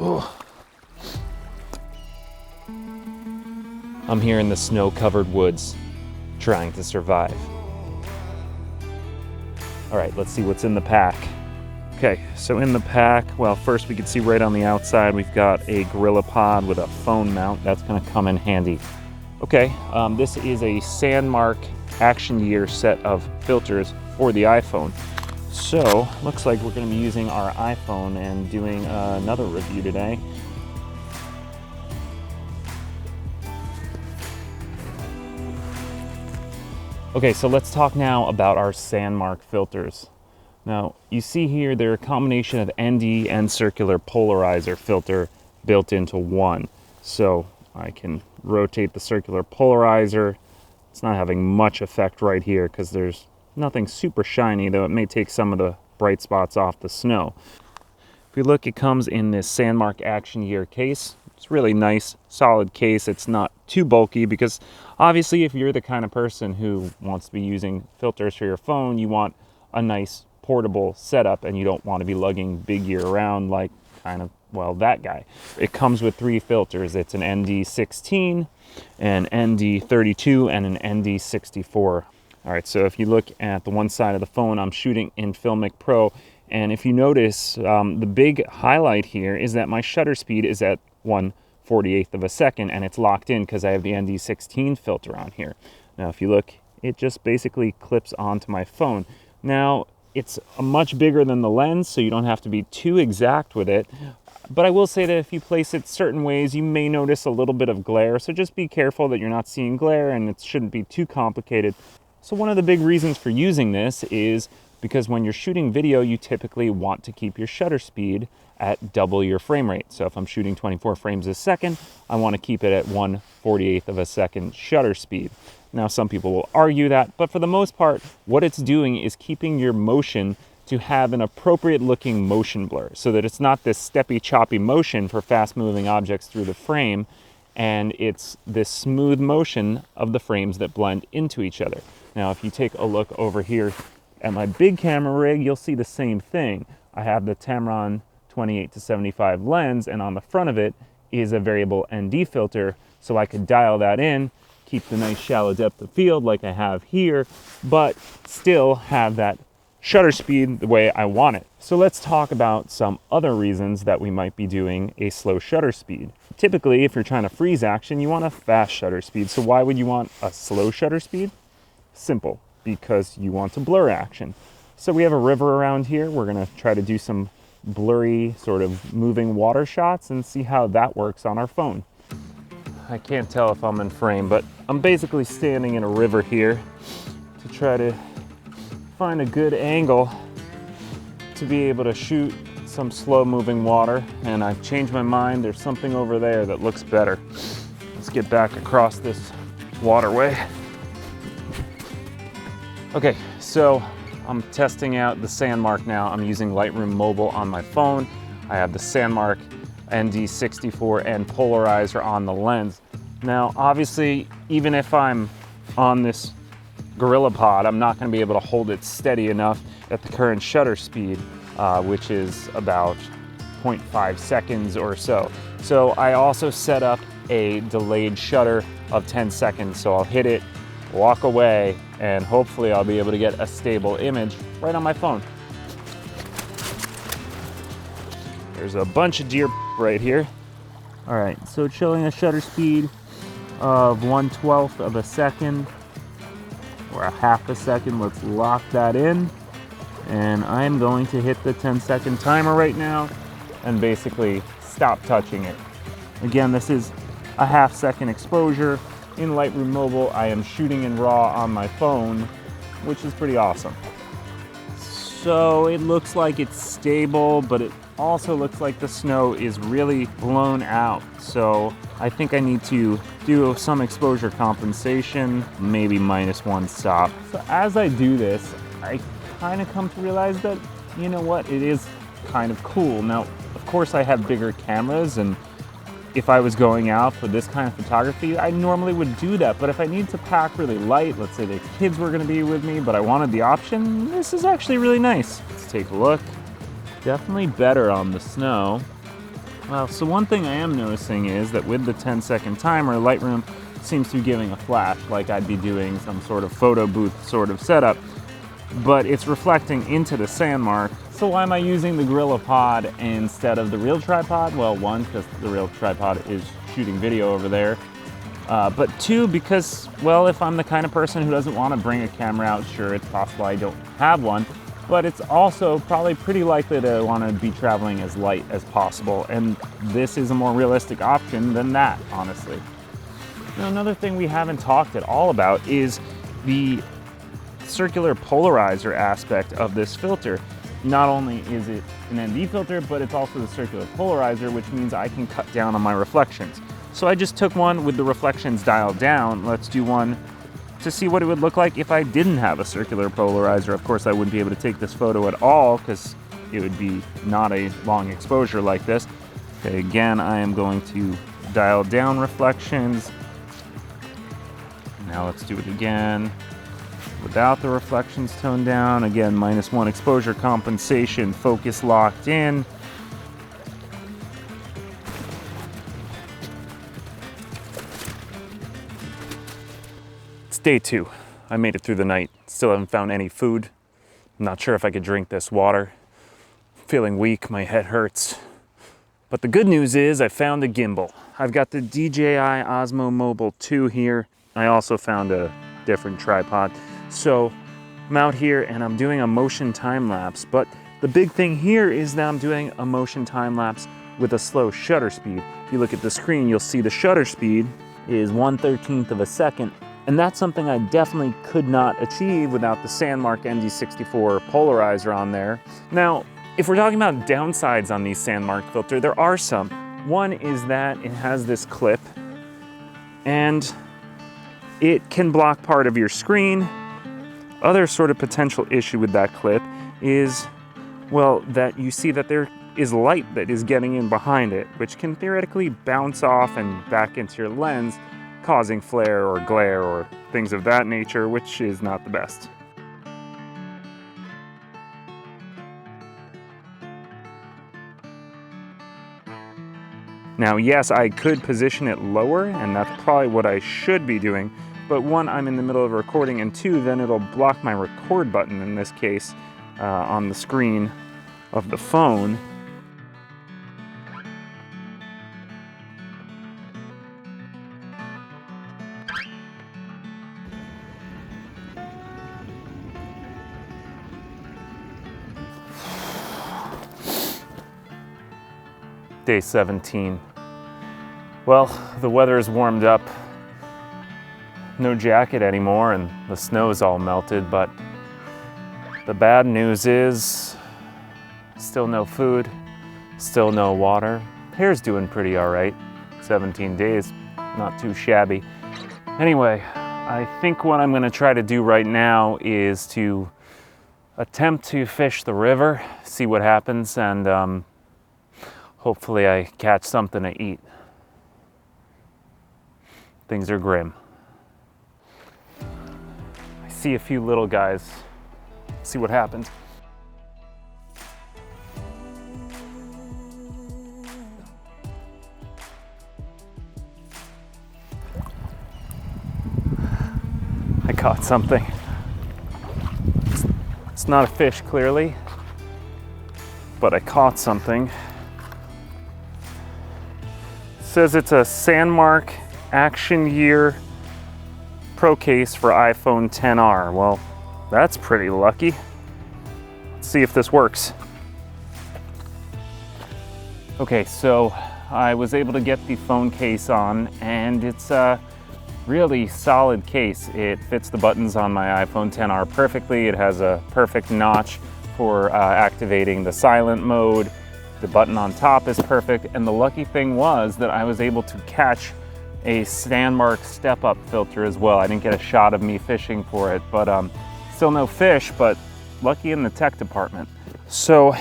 Oh. I'm here in the snow-covered woods, trying to survive. All right, let's see what's in the pack. Okay, so in the pack, well, first we can see right on the outside, we've got a GorillaPod with a phone mount. That's gonna come in handy. Okay, this is a Sandmarc Action Year set of filters for the iPhone. So, looks like we're gonna be using our iPhone and doing another review today. Okay, so let's talk now about our Sandmarc filters. Now, you see here, they're a combination of ND and circular polarizer filter built into one. So I can rotate the circular polarizer. It's not having much effect right here because there's nothing super shiny, though it may take some of the bright spots off the snow. If we look, it comes in this Sandmarc Action Year case. It's really nice, solid case. It's not too bulky because obviously if you're the kind of person who wants to be using filters for your phone, you want a nice portable setup and you don't want to be lugging big gear around like kind of, well, that guy. It comes with 3 filters. It's an ND16, an ND32, and an ND64. All right, so if you look at the one side of the phone, I'm shooting in Filmic Pro, and if you notice, the big highlight here is that my shutter speed is at 1/48 of a second, and it's locked in because I have the ND16 filter on here. Now, if you look, it just basically clips onto my phone. Now, it's much bigger than the lens, so you don't have to be too exact with it. But I will say that if you place it certain ways, you may notice a little bit of glare. So just be careful that you're not seeing glare, and it shouldn't be too complicated. So one of the big reasons for using this is because when you're shooting video, you typically want to keep your shutter speed at double your frame rate. So if I'm shooting 24 frames a second, I want to keep it at 1/48 of a second shutter speed. Now, some people will argue that, but for the most part, what it's doing is keeping your motion to have an appropriate looking motion blur so that it's not this steppy, choppy motion for fast moving objects through the frame, and it's this smooth motion of the frames that blend into each other. Now, if you take a look over here at my big camera rig, you'll see the same thing. I have the Tamron 28-75 lens, and on the front of it is a variable ND filter, so I could dial that in, keep the nice shallow depth of field like I have here, but still have that shutter speed the way I want it. So let's talk about some other reasons that we might be doing a slow shutter speed. Typically, if you're trying to freeze action, you want a fast shutter speed. So why would you want a slow shutter speed? Simple, because you want to blur action. So we have a river around here. We're gonna try to do some blurry sort of moving water shots and see how that works on our phone. I can't tell if I'm in frame, but I'm basically standing in a river here to try to find a good angle to be able to shoot some slow moving water. And I've changed my mind. There's something over there that looks better. Let's get back across this waterway. Okay, so I'm testing out the Sandmarc now. I'm using Lightroom Mobile on my phone. I have the Sandmarc ND64 and polarizer on the lens. Now, obviously, even if I'm on this GorillaPod, I'm not going to be able to hold it steady enough at the current shutter speed, which is about 0.5 seconds or so. So I also set up a delayed shutter of 10 seconds. So I'll hit it, walk away, and hopefully I'll be able to get a stable image right on my phone. There's a bunch of deer right here. All right, so it's showing a shutter speed of 1/12 of a second, or a half a second. Let's lock that in. And I'm going to hit the 10-second timer right now and basically stop touching it. Again, this is a half-second exposure. In Lightroom Mobile, I am shooting in RAW on my phone, which is pretty awesome. So it looks like it's stable, but it also looks like the snow is really blown out. So I think I need to do some exposure compensation, maybe -1 stop. So as I do this, I kind of come to realize that, you know what, it is kind of cool. Now, of course, I have bigger cameras, and if I was going out for this kind of photography, I normally would do that. But if I need to pack really light, let's say the kids were gonna be with me, but I wanted the option, this is actually really nice. Let's take a look. Definitely better on the snow. Well, so one thing I am noticing is that with the 10-second timer, Lightroom seems to be giving a flash like I'd be doing some sort of photo booth sort of setup, but it's reflecting into the Sandmarc. So why am I using the GorillaPod instead of the real tripod? Well, one, because the real tripod is shooting video over there. But two, because, well, if I'm the kind of person who doesn't want to bring a camera out, sure, it's possible I don't have one, but it's also probably pretty likely to want to be traveling as light as possible, and this is a more realistic option than that, honestly. Now, another thing we haven't talked at all about is the circular polarizer aspect of this filter. Not only is it an ND filter, but it's also the circular polarizer, which means I can cut down on my reflections. So I just took one with the reflections dialed down. Let's do one to see what it would look like if I didn't have a circular polarizer. Of course, I wouldn't be able to take this photo at all because it would be not a long exposure like this. Okay, again, I am going to dial down reflections. Now let's do it again. Without the reflections toned down, again, -1 exposure compensation, focus locked in. It's day 2. I made it through the night. Still haven't found any food. I'm not sure if I could drink this water. Feeling weak, my head hurts. But the good news is I found a gimbal. I've got the DJI Osmo Mobile 2 here. I also found a different tripod. So I'm out here and I'm doing a motion time lapse, but the big thing here is that I'm doing a motion time lapse with a slow shutter speed. If you look at the screen, you'll see the shutter speed is 1/13 of a second, and that's something I definitely could not achieve without the Sandmarc ND64 polarizer on there. Now, if we're talking about downsides on these Sandmarc filter, there are some. One is that it has this clip, and it can block part of your screen. Other sort of potential issue with that clip is, well, that you see that there is light that is getting in behind it, which can theoretically bounce off and back into your lens, causing flare or glare or things of that nature, which is not the best. Now, yes, I could position it lower, and that's probably what I should be doing, but one, I'm in the middle of a recording, and two, then it'll block my record button, in this case, on the screen of the phone. Day 17. Well, the weather has warmed up. No jacket anymore and the snow's all melted, but the bad news is still no food, still no water. Hair's doing pretty all right. 17 days, not too shabby. Anyway, I think what I'm gonna try to do right now is to attempt to fish the river, see what happens, and hopefully I catch something to eat. Things are grim. I see a few little guys. See what happens. I caught something. It's not a fish, clearly, but I caught something. It says it's a Sandmarc Action Year Pro Case for iPhone XR. Well, that's pretty lucky. Let's see if this works. Okay, so I was able to get the phone case on, and it's a really solid case. It fits the buttons on my iPhone XR perfectly. It has a perfect notch for activating the silent mode. The button on top is perfect, and the lucky thing was that I was able to catch a Sandmarc step-up filter as well. I didn't get a shot of me fishing for it, but still no fish, but lucky in the tech department. So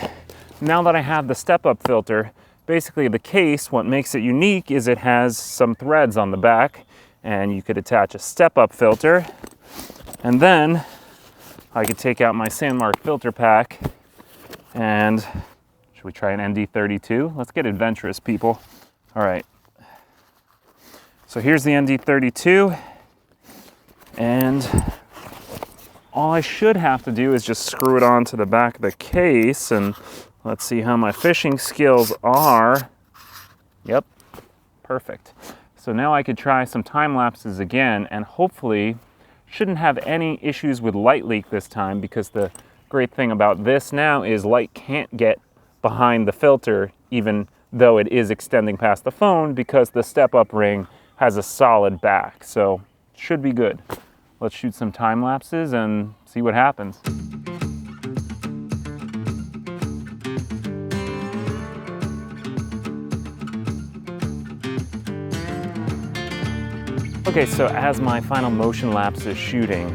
now that I have the step-up filter, basically the case, what makes it unique is it has some threads on the back, and you could attach a step-up filter, and then I could take out my Sandmarc filter pack and Should we try an ND32? Let's get adventurous, people. All right. So here's the ND32, and all I should have to do is just screw it onto the back of the case, and let's see how my fishing skills are. Yep, perfect. So now I could try some time lapses again, and hopefully shouldn't have any issues with light leak this time, because the great thing about this now is light can't get behind the filter even though it is extending past the phone, because the step-up ring has a solid back. So should be good. Let's shoot some time lapses and see what happens. Okay, so as my final motion lapse is shooting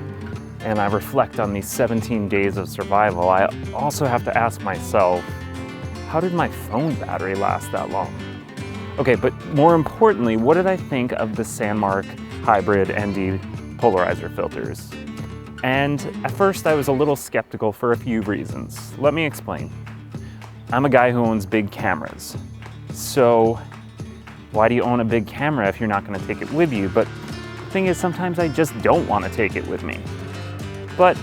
and I reflect on these 17 days of survival, I also have to ask myself, how did my phone battery last that long? Okay, but more importantly, what did I think of the Sandmarc Hybrid ND polarizer filters? And at first I was a little skeptical for a few reasons. Let me explain. I'm a guy who owns big cameras. So why do you own a big camera if you're not going to take it with you? But the thing is, sometimes I just don't want to take it with me. But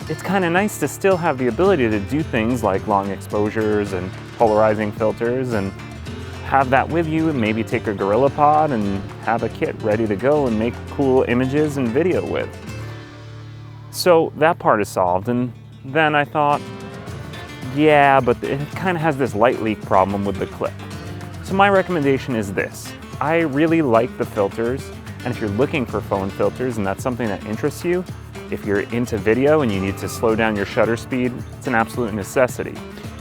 it's kind of nice to still have the ability to do things like long exposures and polarizing filters, and have that with you, and maybe take a GorillaPod and have a kit ready to go and make cool images and video with. So that part is solved, and then I thought, yeah, but it kind of has this light leak problem with the clip. So my recommendation is this. I really like the filters, and if you're looking for phone filters and that's something that interests you, if you're into video and you need to slow down your shutter speed, it's an absolute necessity.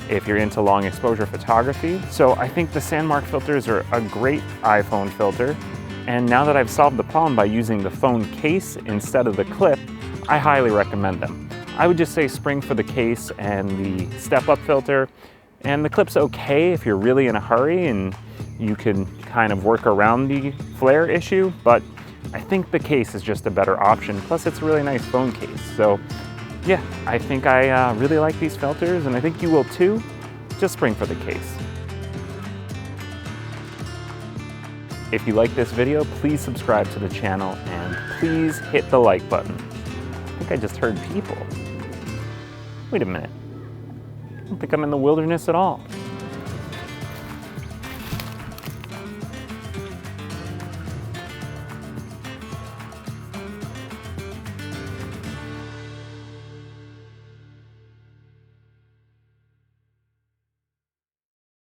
If you're into long exposure photography. So I think the Sandmarc filters are a great iPhone filter. And now that I've solved the problem by using the phone case instead of the clip, I highly recommend them. I would just say spring for the case and the step-up filter. And the clip's okay if you're really in a hurry and you can kind of work around the flare issue, but I think the case is just a better option. Plus it's a really nice phone case. So yeah, I think I really like these filters, and I think you will too. Just spring for the case. If you like this video, please subscribe to the channel and please hit the like button. I think I just heard people. Wait a minute. I don't think I'm in the wilderness at all.